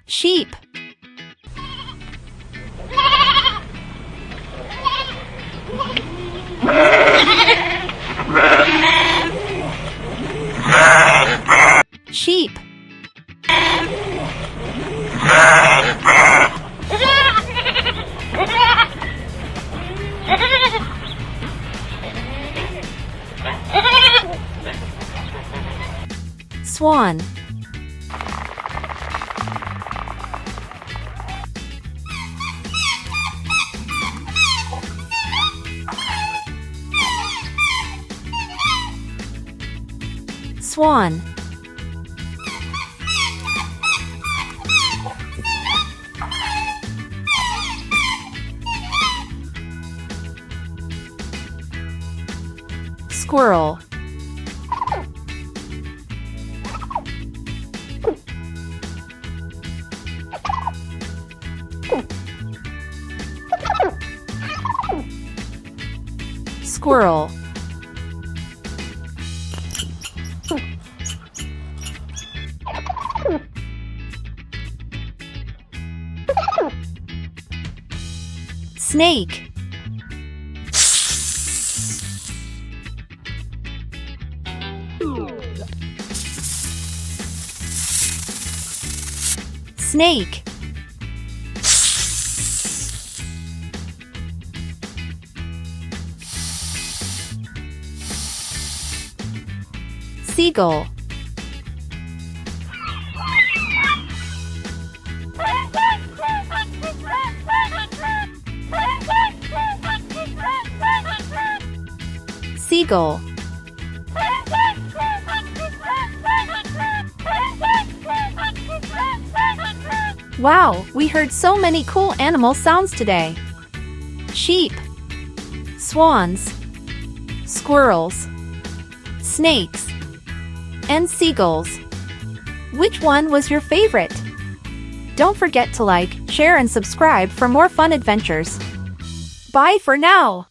Sheep. Sheep. Swan. Swan. Squirrel. Squirrel. Snake. Snake. Seagull. Seagull. Wow, we heard so many cool animal sounds today. Sheep, swans, squirrels, snakes, and seagulls. Which one was your favorite? Don't forget to like, share, and subscribe for more fun adventures. Bye for now!